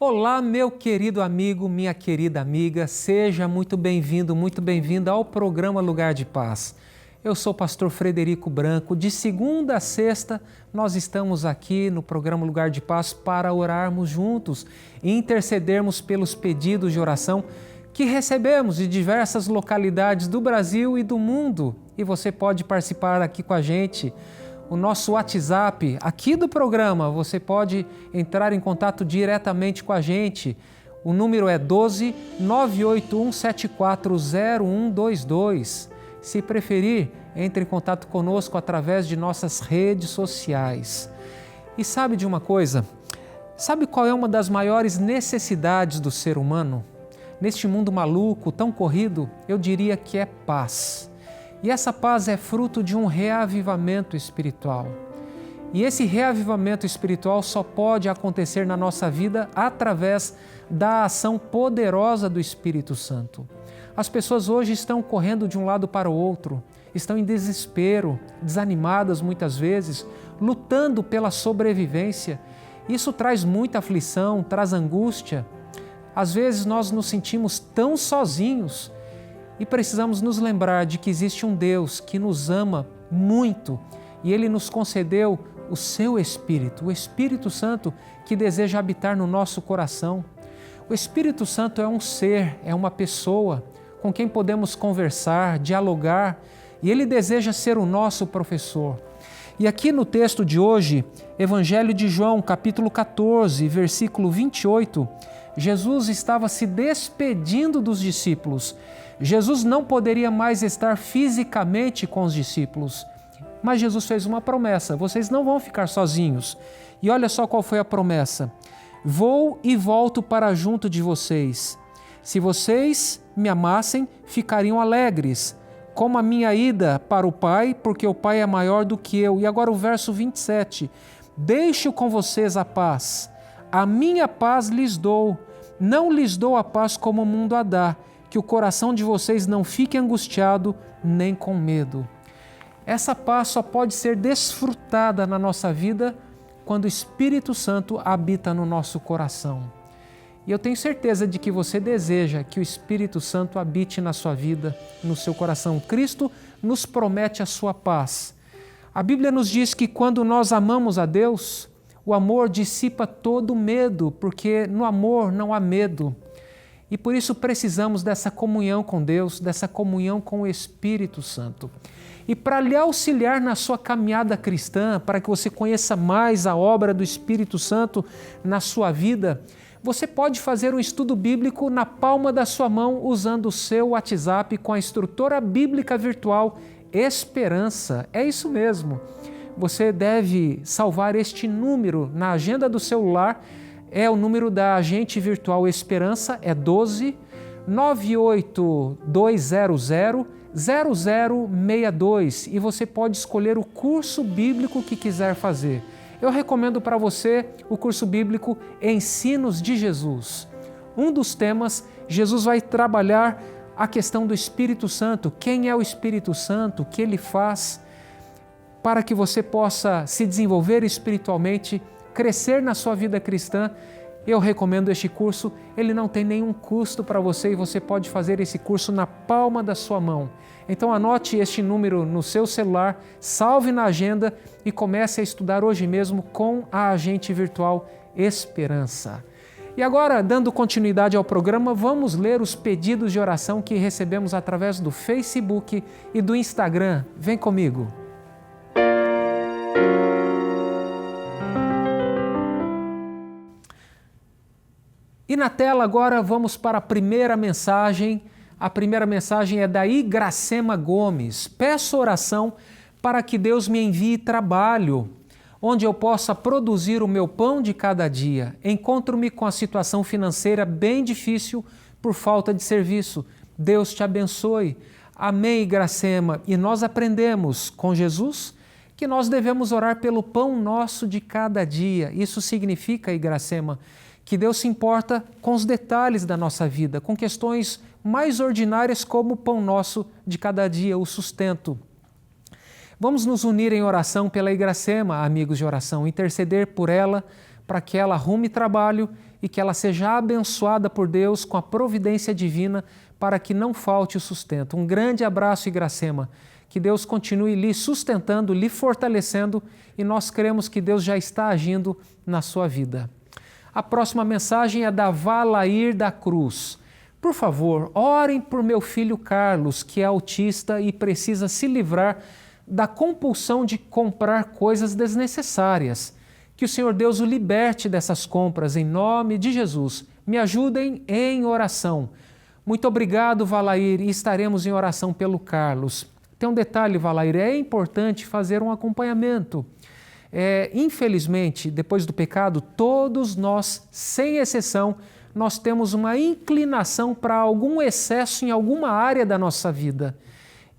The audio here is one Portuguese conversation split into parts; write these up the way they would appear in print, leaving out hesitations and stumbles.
Olá, meu querido amigo, minha querida amiga, seja muito bem-vindo, muito bem-vinda ao programa Lugar de Paz. Eu sou o pastor Frederico Branco. De segunda a sexta, nós estamos aqui no programa Lugar de Paz para orarmos juntos e intercedermos pelos pedidos de oração que recebemos de diversas localidades do Brasil e do mundo. E você pode participar aqui com a gente. O nosso WhatsApp aqui do programa, você pode entrar em contato diretamente com a gente. O número é 12 981 740122. Se preferir, entre em contato conosco através de nossas redes sociais. E sabe de uma coisa? Sabe qual é uma das maiores necessidades do ser humano? Neste mundo maluco, tão corrido, eu diria que é paz. E essa paz é fruto de um reavivamento espiritual. E esse reavivamento espiritual só pode acontecer na nossa vida através da ação poderosa do Espírito Santo. As pessoas hoje estão correndo de um lado para o outro, estão em desespero, desanimadas muitas vezes, lutando pela sobrevivência. Isso traz muita aflição, traz angústia. Às vezes nós nos sentimos tão sozinhos. E precisamos nos lembrar de que existe um Deus que nos ama muito e Ele nos concedeu o seu Espírito, o Espírito Santo que deseja habitar no nosso coração. O Espírito Santo é um ser, é uma pessoa com quem podemos conversar, dialogar e Ele deseja ser o nosso professor. E aqui no texto de hoje, Evangelho de João, capítulo 14, versículo 28, Jesus estava se despedindo dos discípulos. Jesus não poderia mais estar fisicamente com os discípulos, mas Jesus fez uma promessa: vocês não vão ficar sozinhos. E olha só qual foi a promessa: vou e volto para junto de vocês. Se vocês me amassem, ficariam alegres, como a minha ida para o Pai, porque o Pai é maior do que eu. E agora o verso 27, deixo com vocês a paz, a minha paz lhes dou, não lhes dou a paz como o mundo a dá, que o coração de vocês não fique angustiado nem com medo. Essa paz só pode ser desfrutada na nossa vida quando o Espírito Santo habita no nosso coração. E eu tenho certeza de que você deseja que o Espírito Santo habite na sua vida, no seu coração. Cristo nos promete a sua paz. A Bíblia nos diz que quando nós amamos a Deus, o amor dissipa todo medo, porque no amor não há medo. E por isso precisamos dessa comunhão com Deus, dessa comunhão com o Espírito Santo. E para lhe auxiliar na sua caminhada cristã, para que você conheça mais a obra do Espírito Santo na sua vida, você pode fazer um estudo bíblico na palma da sua mão usando o seu WhatsApp com a instrutora bíblica virtual Esperança. É isso mesmo. Você deve salvar este número na agenda do celular. É o número da agente virtual Esperança, é 12 98200 0062 e você pode escolher o curso bíblico que quiser fazer. Eu recomendo para você o curso bíblico Ensinos de Jesus. Um dos temas, Jesus vai trabalhar a questão do Espírito Santo, quem é o Espírito Santo, o que ele faz, para que você possa se desenvolver espiritualmente, crescer na sua vida cristã. Eu recomendo este curso, ele não tem nenhum custo para você e você pode fazer esse curso na palma da sua mão. Então anote este número no seu celular, salve na agenda e comece a estudar hoje mesmo com a agente virtual Esperança. E agora, dando continuidade ao programa, vamos ler os pedidos de oração que recebemos através do Facebook e do Instagram. Vem comigo! E na tela agora vamos para a primeira mensagem. A primeira mensagem é da Igracema Gomes. Peço oração para que Deus me envie trabalho, onde eu possa produzir o meu pão de cada dia. Encontro-me com a situação financeira bem difícil por falta de serviço. Deus te abençoe. Amém, Igracema. E nós aprendemos com Jesus que nós devemos orar pelo pão nosso de cada dia. Isso significa, Igracema, que Deus se importa com os detalhes da nossa vida, com questões mais ordinárias como o pão nosso de cada dia, o sustento. Vamos nos unir em oração pela Igracema, amigos de oração, interceder por ela, para que ela arrume trabalho e que ela seja abençoada por Deus com a providência divina para que não falte o sustento. Um grande abraço, Iracema. Que Deus continue lhe sustentando, lhe fortalecendo e nós cremos que Deus já está agindo na sua vida. A próxima mensagem é da Valair da Cruz. Por favor, orem por meu filho Carlos, que é autista e precisa se livrar da compulsão de comprar coisas desnecessárias. Que o Senhor Deus o liberte dessas compras, em nome de Jesus. Me ajudem em oração. Muito obrigado, Valair, e estaremos em oração pelo Carlos. Tem um detalhe, Valair, é importante fazer um acompanhamento. Infelizmente, depois do pecado, todos nós, sem exceção, nós temos uma inclinação para algum excesso em alguma área da nossa vida.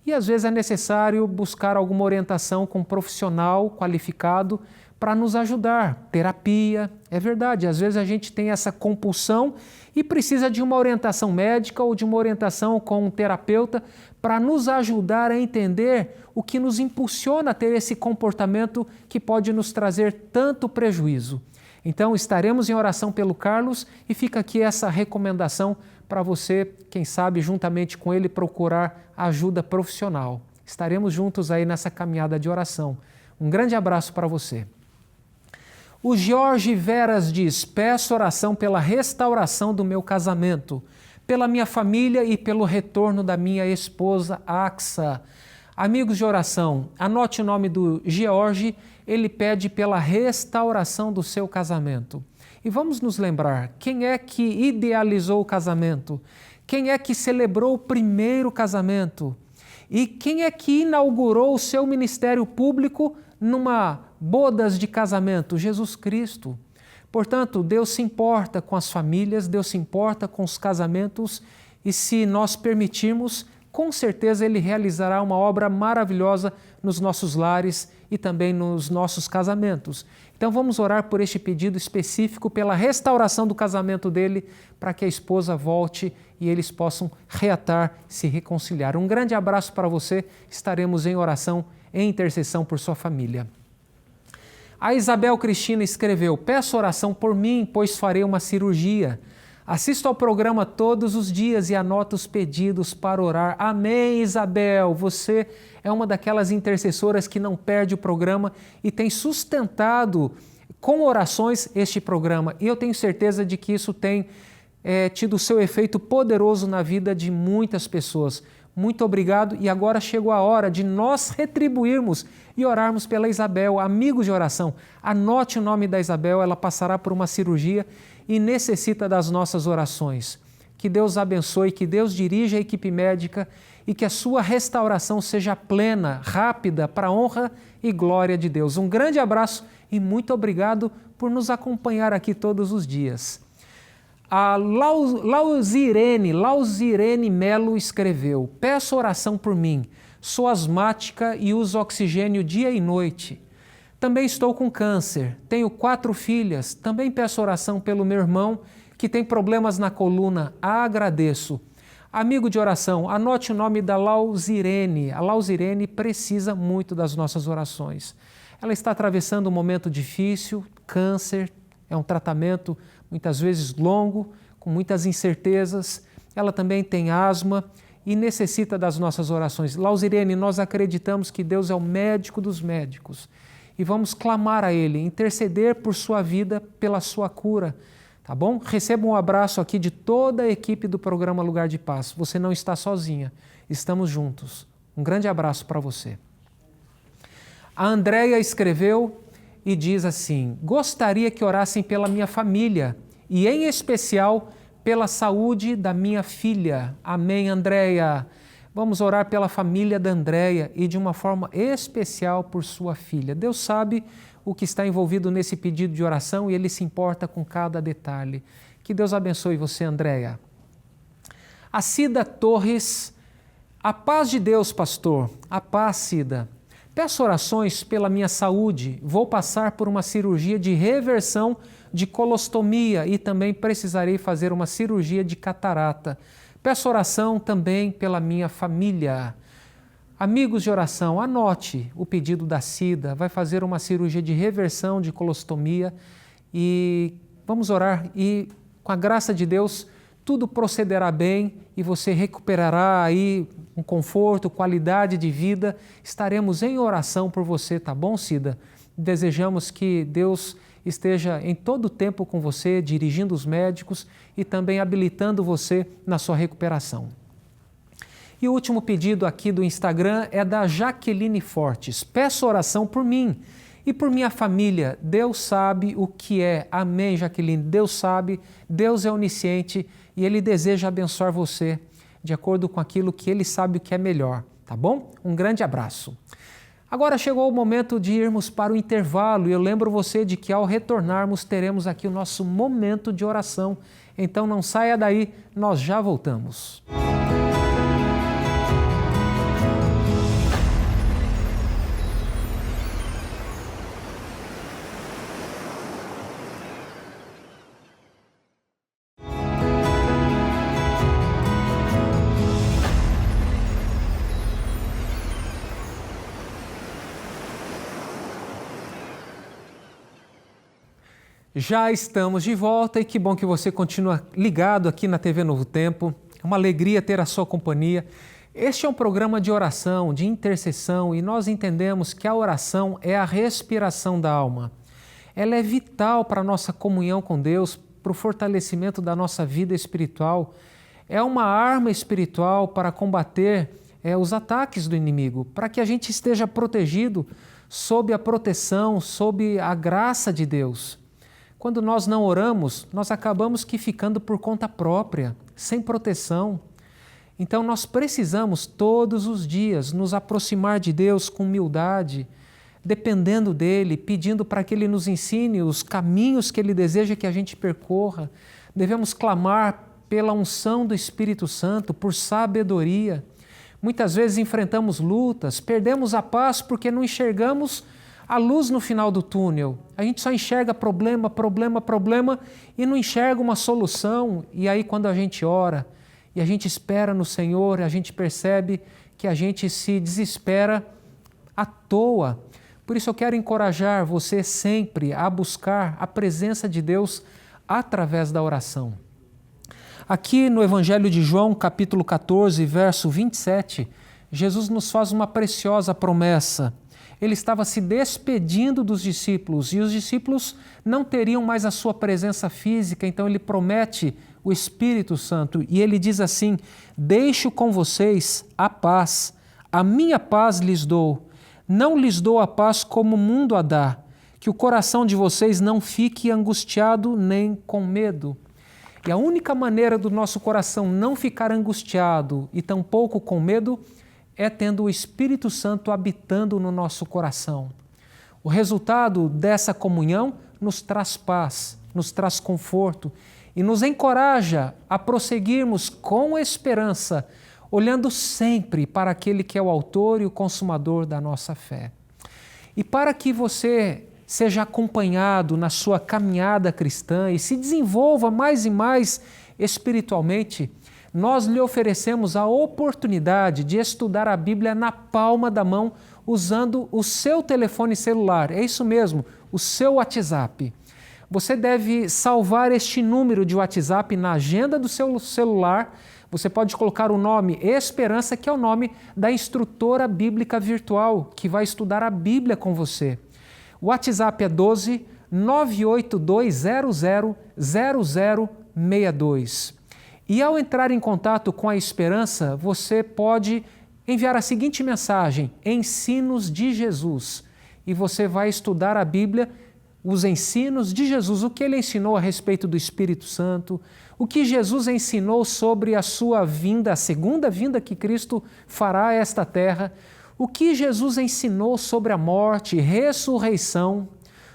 E às vezes é necessário buscar alguma orientação com um profissional qualificado para nos ajudar. Terapia, é verdade, às vezes a gente tem essa compulsão e precisa de uma orientação médica ou de uma orientação com um terapeuta para nos ajudar a entender o que nos impulsiona a ter esse comportamento que pode nos trazer tanto prejuízo. Então estaremos em oração pelo Carlos e fica aqui essa recomendação para você, quem sabe, juntamente com ele, procurar ajuda profissional. Estaremos juntos aí nessa caminhada de oração. Um grande abraço para você. O Jorge Veras diz: peço oração pela restauração do meu casamento, pela minha família e pelo retorno da minha esposa Axa. Amigos de oração, anote o nome do George, ele pede pela restauração do seu casamento. E vamos nos lembrar, quem é que idealizou o casamento? Quem é que celebrou o primeiro casamento? E quem é que inaugurou o seu ministério público numa bodas de casamento? Jesus Cristo. Portanto, Deus se importa com as famílias, Deus se importa com os casamentos e se nós permitirmos, com certeza Ele realizará uma obra maravilhosa nos nossos lares e também nos nossos casamentos. Então vamos orar por este pedido específico, pela restauração do casamento dele, para que a esposa volte e eles possam reatar, se reconciliar. Um grande abraço para você, estaremos em oração, em intercessão por sua família. A Isabel Cristina escreveu: peço oração por mim, pois farei uma cirurgia. Assisto ao programa todos os dias e anoto os pedidos para orar. Amém, Isabel. Você é uma daquelas intercessoras que não perde o programa e tem sustentado com orações este programa. E eu tenho certeza de que isso tem tido seu efeito poderoso na vida de muitas pessoas. Muito obrigado e agora chegou a hora de nós retribuirmos e orarmos pela Isabel. Amigos de oração, anote o nome da Isabel, ela passará por uma cirurgia e necessita das nossas orações. Que Deus abençoe, que Deus dirija a equipe médica e que a sua restauração seja plena, rápida, para a honra e glória de Deus. Um grande abraço e muito obrigado por nos acompanhar aqui todos os dias. A Lauzirene Melo escreveu: peço oração por mim, sou asmática e uso oxigênio dia e noite. Também estou com câncer, tenho 4 filhas, também peço oração pelo meu irmão que tem problemas na coluna, agradeço. Amigo de oração, anote o nome da Lauzirene. A Lauzirene precisa muito das nossas orações. Ela está atravessando um momento difícil, câncer, é um tratamento muitas vezes longo, com muitas incertezas. Ela também tem asma e necessita das nossas orações. Lauzirene, nós acreditamos que Deus é o médico dos médicos e vamos clamar a Ele, interceder por sua vida, pela sua cura, tá bom? Receba um abraço aqui de toda a equipe do programa Lugar de Paz. Você não está sozinha, estamos juntos. Um grande abraço para você. A Andréia escreveu e diz assim: gostaria que orassem pela minha família e, em especial, pela saúde da minha filha. Amém, Andréia. Vamos orar pela família da Andréia e de uma forma especial por sua filha. Deus sabe o que está envolvido nesse pedido de oração e Ele se importa com cada detalhe. Que Deus abençoe você, Andréia. A Cida Torres: a paz de Deus, pastor. A paz, Cida. Peço orações pela minha saúde. Vou passar por uma cirurgia de reversão de colostomia e também precisarei fazer uma cirurgia de catarata. Peço oração também pela minha família. Amigos de oração, anote o pedido da Cida. Vai fazer uma cirurgia de reversão de colostomia e vamos orar e com a graça de Deus tudo procederá bem e você recuperará aí um conforto, qualidade de vida. Estaremos em oração por você, tá bom, Cida? Desejamos que Deus esteja em todo o tempo com você, dirigindo os médicos e também habilitando você na sua recuperação. E o último pedido aqui do Instagram é da Jaqueline Fortes. Peço oração por mim e por minha família. Deus sabe o que é. Amém, Jaqueline. Deus sabe, Deus é onisciente e Ele deseja abençoar você de acordo com aquilo que Ele sabe o que é melhor, tá bom? Um grande abraço. Agora chegou o momento de irmos para o intervalo e eu lembro você de que ao retornarmos teremos aqui o nosso momento de oração. Então não saia daí, nós já voltamos. Já estamos de volta e que bom que você continua ligado aqui na TV Novo Tempo. É uma alegria ter a sua companhia. Este é um programa de oração, de intercessão e nós entendemos que a oração é a respiração da alma. Ela é vital para a nossa comunhão com Deus, para o fortalecimento da nossa vida espiritual. É uma arma espiritual para combater os ataques do inimigo, para que a gente esteja protegido sob a proteção, sob a graça de Deus. Quando nós não oramos, nós acabamos que ficando por conta própria, sem proteção. Então nós precisamos todos os dias nos aproximar de Deus com humildade, dependendo dEle, pedindo para que Ele nos ensine os caminhos que Ele deseja que a gente percorra. Devemos clamar pela unção do Espírito Santo, por sabedoria. Muitas vezes enfrentamos lutas, perdemos a paz porque não enxergamos a luz no final do túnel. A gente só enxerga problema, problema, problema e não enxerga uma solução. E aí quando a gente ora e a gente espera no Senhor, a gente percebe que a gente se desespera à toa. Por isso eu quero encorajar você sempre a buscar a presença de Deus através da oração. Aqui no Evangelho de João, capítulo 14, verso 27, Jesus nos faz uma preciosa promessa. Ele estava se despedindo dos discípulos e os discípulos não teriam mais a sua presença física, então ele promete o Espírito Santo e ele diz assim: deixo com vocês a paz, a minha paz lhes dou, não lhes dou a paz como o mundo a dá, que o coração de vocês não fique angustiado nem com medo. E a única maneira do nosso coração não ficar angustiado e tampouco com medo é tendo o Espírito Santo habitando no nosso coração. O resultado dessa comunhão nos traz paz, nos traz conforto e nos encoraja a prosseguirmos com esperança, olhando sempre para aquele que é o autor e o consumador da nossa fé. E para que você seja acompanhado na sua caminhada cristã e se desenvolva mais e mais espiritualmente, nós lhe oferecemos a oportunidade de estudar a Bíblia na palma da mão, usando o seu telefone celular. É isso mesmo, o seu WhatsApp. Você deve salvar este número de WhatsApp na agenda do seu celular. Você pode colocar o nome Esperança, que é o nome da instrutora bíblica virtual, que vai estudar a Bíblia com você. O WhatsApp é 12 98200 0062. E ao entrar em contato com a Esperança, você pode enviar a seguinte mensagem: Ensinos de Jesus. E você vai estudar a Bíblia, os ensinos de Jesus, o que ele ensinou a respeito do Espírito Santo, o que Jesus ensinou sobre a sua vinda, a segunda vinda que Cristo fará a esta terra, o que Jesus ensinou sobre a morte, ressurreição,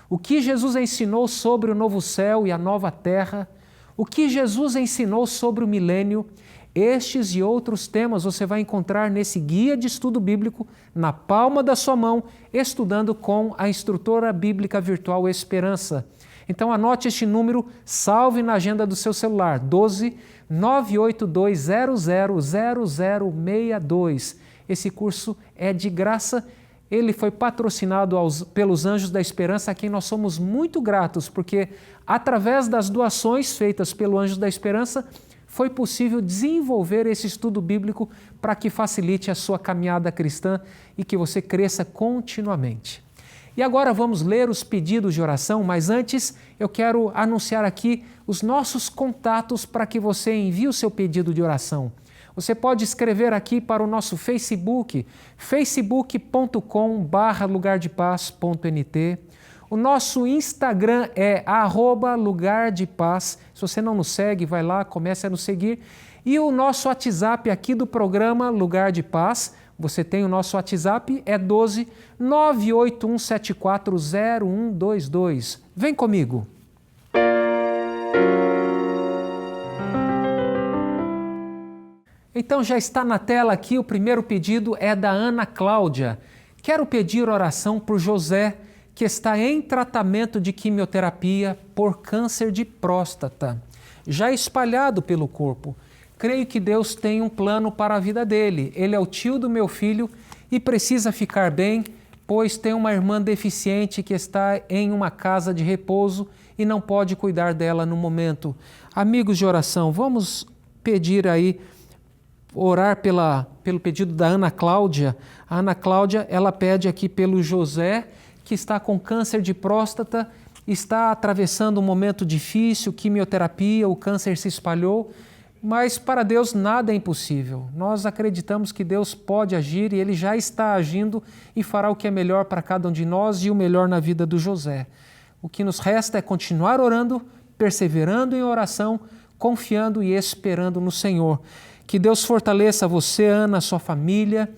o que Jesus ensinou sobre o novo céu e a nova terra, o que Jesus ensinou sobre o milênio. Estes e outros temas você vai encontrar nesse guia de estudo bíblico na palma da sua mão, estudando com a instrutora bíblica virtual Esperança. Então anote este número, salve na agenda do seu celular, 12 98200 0062. Esse curso é de graça ele foi patrocinado pelos Anjos da Esperança, a quem nós somos muito gratos, porque através das doações feitas pelo Anjos da Esperança, foi possível desenvolver esse estudo bíblico para que facilite a sua caminhada cristã e que você cresça continuamente. E agora vamos ler os pedidos de oração, mas antes eu quero anunciar aqui os nossos contatos para que você envie o seu pedido de oração. Você pode escrever aqui para o nosso Facebook, facebook.com/lugardepaz.nt. O nosso Instagram é @lugardepaz. Se você não nos segue, vai lá, comece a nos seguir. E o nosso WhatsApp aqui do programa Lugar de Paz, você tem o nosso WhatsApp, é 12 981740122. Vem comigo! Então já está na tela aqui, o primeiro pedido é da Ana Cláudia. Quero pedir oração por José, que está em tratamento de quimioterapia por câncer de próstata, já espalhado pelo corpo. Creio que Deus tem um plano para a vida dele. Ele é o tio do meu filho e precisa ficar bem, pois tem uma irmã deficiente que está em uma casa de repouso e não pode cuidar dela no momento. Amigos de oração, vamos pedir aí, orar pelo pedido da Ana Cláudia. A Ana Cláudia, ela pede aqui pelo José, que está com câncer de próstata, está atravessando um momento difícil, quimioterapia, o câncer se espalhou, mas para Deus nada é impossível. Nós acreditamos que Deus pode agir e Ele já está agindo e fará o que é melhor para cada um de nós e o melhor na vida do José. O que nos resta é continuar orando, perseverando em oração, confiando e esperando no Senhor. Que Deus fortaleça você, Ana, sua família.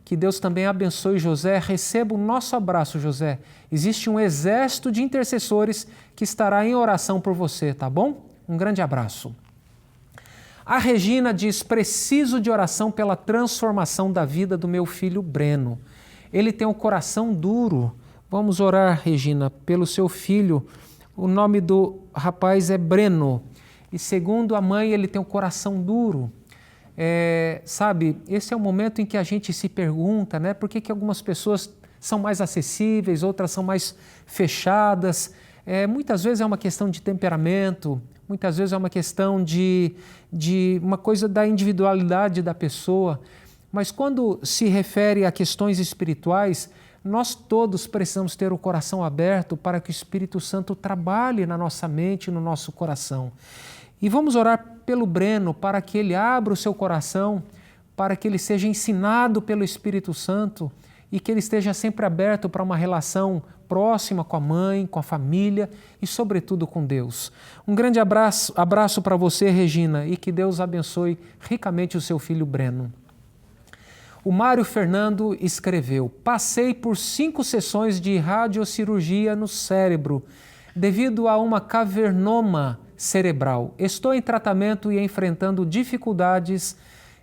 Que Deus também abençoe José. Receba o nosso abraço, José. Existe um exército de intercessores que estará em oração por você, tá bom? Um grande abraço. A Regina diz: preciso de oração pela transformação da vida do meu filho Breno. Ele tem um coração duro. Vamos orar, Regina, pelo seu filho. O nome do rapaz é Breno. E segundo a mãe, ele tem um coração duro. Sabe, esse é o momento em que a gente se pergunta, né? Por que algumas pessoas são mais acessíveis, outras são mais fechadas? Muitas vezes é uma questão de temperamento, muitas vezes é uma questão de uma coisa da individualidade da pessoa. Mas quando se refere a questões espirituais, nós todos precisamos ter o coração aberto para que o Espírito Santo trabalhe na nossa mente e no nosso coração. E vamos orar pelo Breno, para que ele abra o seu coração, para que ele seja ensinado pelo Espírito Santo e que ele esteja sempre aberto para uma relação próxima com a mãe, com a família e, sobretudo, com Deus. Um grande abraço para você, Regina, e que Deus abençoe ricamente o seu filho Breno. O Mário Fernando escreveu: passei por 5 sessões de radiocirurgia no cérebro devido a uma cavernoma cerebral. Estou em tratamento e enfrentando dificuldades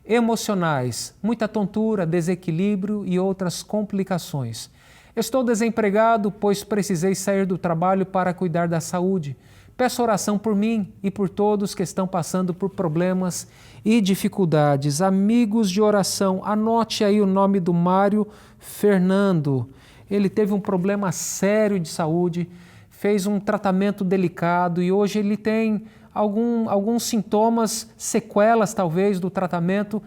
emocionais, muita tontura, desequilíbrio e outras complicações. Estou desempregado, pois precisei sair do trabalho para cuidar da saúde. Peço oração por mim e por todos que estão passando por problemas e dificuldades. Amigos de oração, anote aí o nome do Mário Fernando. Ele teve um problema sério de saúde, fez um tratamento delicado e hoje ele tem alguns sintomas, sequelas talvez do tratamento,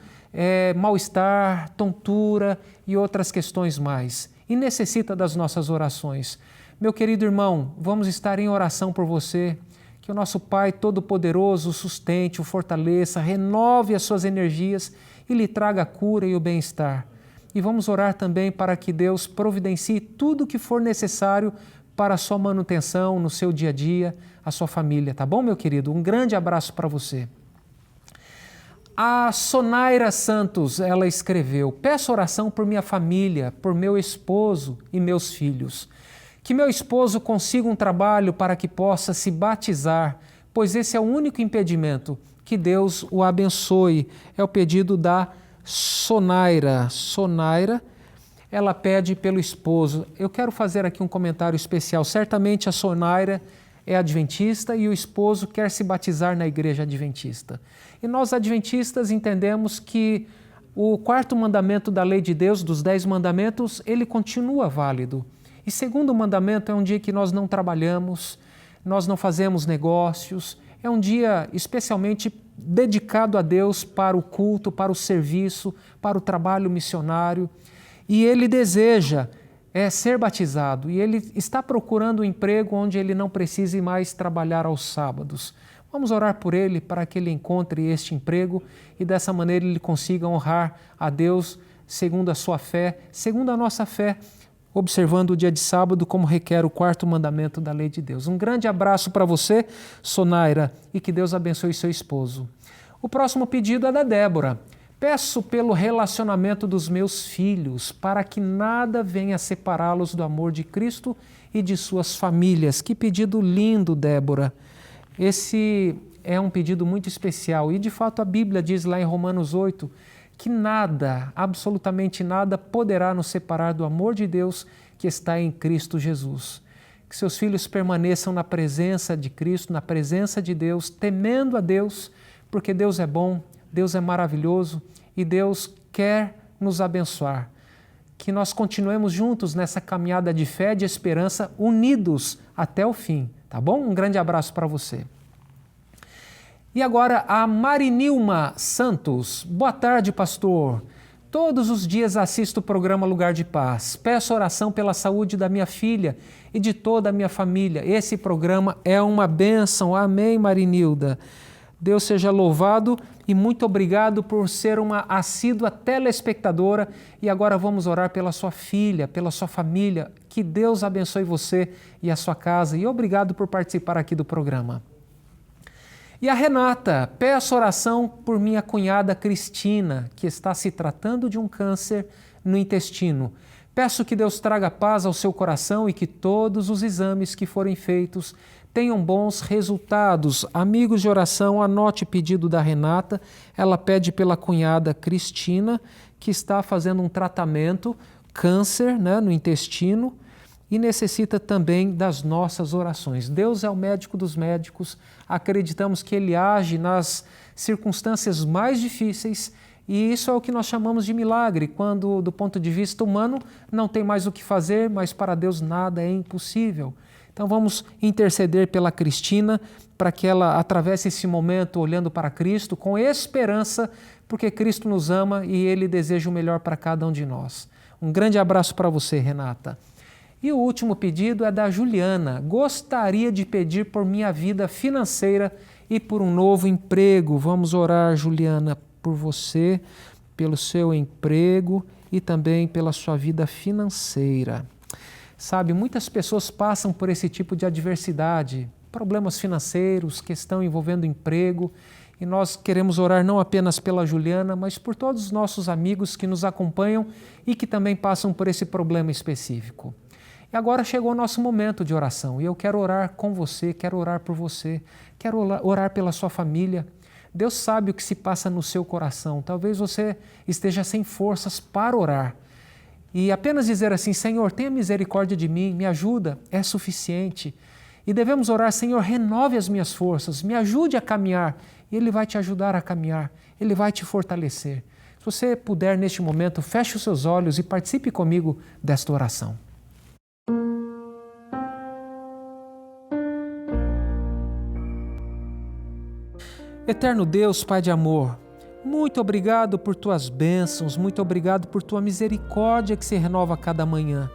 mal-estar, tontura e outras questões mais. E necessita das nossas orações. Meu querido irmão, vamos estar em oração por você, que o nosso Pai Todo-Poderoso o sustente, o fortaleça, renove as suas energias e lhe traga a cura e o bem-estar. E vamos orar também para que Deus providencie tudo o que for necessário para a sua manutenção no seu dia a dia, a sua família, tá bom, meu querido? Um grande abraço para você. A Sonaira Santos, ela escreveu: peço oração por minha família, por meu esposo e meus filhos. Que meu esposo consiga um trabalho para que possa se batizar, pois esse é o único impedimento. Que Deus o abençoe. É o pedido da Sonaira. Sonaira, ela pede pelo esposo. Eu quero fazer aqui um comentário especial. Certamente a Sonaira é adventista e o esposo quer se batizar na igreja adventista. E nós adventistas entendemos que o quarto mandamento da lei de Deus, dos 10 mandamentos, ele continua válido. E segundo mandamento é um dia que nós não trabalhamos, nós não fazemos negócios, é um dia especialmente dedicado a Deus para o culto, para o serviço, para o trabalho missionário. E ele deseja ser batizado e ele está procurando um emprego onde ele não precise mais trabalhar aos sábados. Vamos orar por ele para que ele encontre este emprego e dessa maneira ele consiga honrar a Deus segundo a sua fé, segundo a nossa fé, observando o dia de sábado como requer o quarto mandamento da lei de Deus. Um grande abraço para você, Sonaira, e que Deus abençoe seu esposo. O próximo pedido é da Débora. Peço pelo relacionamento dos meus filhos, para que nada venha separá-los do amor de Cristo e de suas famílias. Que pedido lindo, Débora. Esse é um pedido muito especial e, de fato, a Bíblia diz lá em Romanos 8 que nada, absolutamente nada, poderá nos separar do amor de Deus que está em Cristo Jesus. Que seus filhos permaneçam na presença de Cristo, na presença de Deus, temendo a Deus, porque Deus é bom, Deus é maravilhoso e Deus quer nos abençoar. Que nós continuemos juntos nessa caminhada de fé e de esperança, unidos até o fim, tá bom? Um grande abraço para você. E agora a Marinilma Santos. Boa tarde, pastor. Todos os dias assisto o programa Lugar de Paz. Peço oração pela saúde da minha filha e de toda a minha família. Esse programa é uma bênção. Amém, Marinilda. Deus seja louvado e muito obrigado por ser uma assídua telespectadora. E agora vamos orar pela sua filha, pela sua família. Que Deus abençoe você e a sua casa. E obrigado por participar aqui do programa. E a Renata, peço oração por minha cunhada Cristina, que está se tratando de um câncer no intestino. Peço que Deus traga paz ao seu coração e que todos os exames que forem feitos tenham bons resultados. Amigos de oração, anote o pedido da Renata. Ela pede pela cunhada Cristina, que está fazendo um tratamento, câncer, no intestino, e necessita também das nossas orações. Deus é o médico dos médicos, acreditamos que Ele age nas circunstâncias mais difíceis e isso é o que nós chamamos de milagre, quando do ponto de vista humano não tem mais o que fazer, mas para Deus nada é impossível. Então vamos interceder pela Cristina para que ela atravesse esse momento olhando para Cristo com esperança, porque Cristo nos ama e Ele deseja o melhor para cada um de nós. Um grande abraço para você, Renata. E o último pedido é da Juliana. Gostaria de pedir por minha vida financeira e por um novo emprego. Vamos orar, Juliana, por você, pelo seu emprego e também pela sua vida financeira. Sabe, muitas pessoas passam por esse tipo de adversidade, problemas financeiros, questão envolvendo emprego, e nós queremos orar não apenas pela Juliana, mas por todos os nossos amigos que nos acompanham e que também passam por esse problema específico. E agora chegou o nosso momento de oração e eu quero orar com você, quero orar por você, quero orar pela sua família. Deus sabe o que se passa no seu coração. Talvez você esteja sem forças para orar. E apenas dizer assim, Senhor, tenha misericórdia de mim, me ajuda, é suficiente. E devemos orar, Senhor, renove as minhas forças, me ajude a caminhar. E Ele vai te ajudar a caminhar, Ele vai te fortalecer. Se você puder, neste momento, feche os seus olhos e participe comigo desta oração. Eterno Deus, Pai de amor, muito obrigado por Tuas bênçãos, muito obrigado por Tua misericórdia que se renova a cada manhã.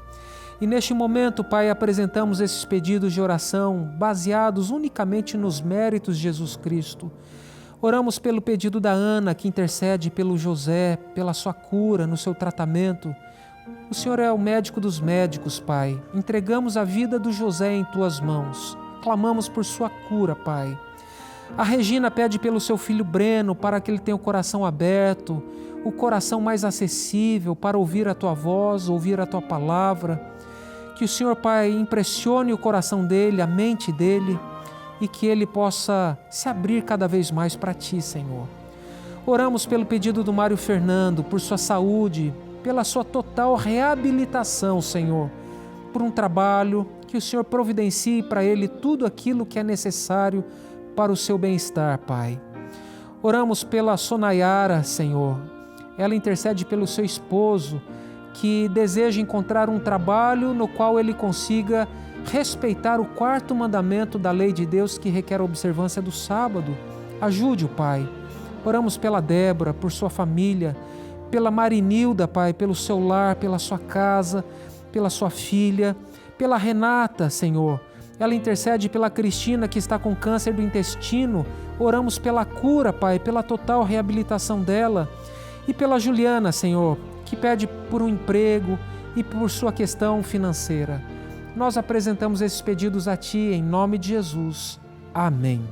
E neste momento, Pai, apresentamos esses pedidos de oração baseados unicamente nos méritos de Jesus Cristo. Oramos pelo pedido da Ana, que intercede pelo José, pela sua cura, no seu tratamento. O Senhor é o médico dos médicos, Pai. Entregamos a vida do José em Tuas mãos. Clamamos por sua cura, Pai. A Regina pede pelo seu filho Breno para que ele tenha o coração aberto, o coração mais acessível para ouvir a Tua voz, ouvir a Tua palavra. Que o Senhor, Pai, impressione o coração dele, a mente dele e que ele possa se abrir cada vez mais para Ti, Senhor. Oramos pelo pedido do Mário Fernando, por sua saúde, pela sua total reabilitação, Senhor, por um trabalho, que o Senhor providencie para ele tudo aquilo que é necessário para o seu bem-estar, Pai. Oramos pela Sonayara, Senhor. Ela intercede pelo seu esposo, que deseja encontrar um trabalho no qual ele consiga respeitar o 4º mandamento da lei de Deus, que requer a observância do sábado. Ajude-o, Pai. Oramos pela Débora, por sua família, pela Marinilda, Pai, pelo seu lar, pela sua casa, pela sua filha, pela Renata, Senhor. Ela intercede pela Cristina, que está com câncer do intestino. Oramos pela cura, Pai, pela total reabilitação dela. E pela Juliana, Senhor, que pede por um emprego e por sua questão financeira. Nós apresentamos esses pedidos a Ti, em nome de Jesus. Amém.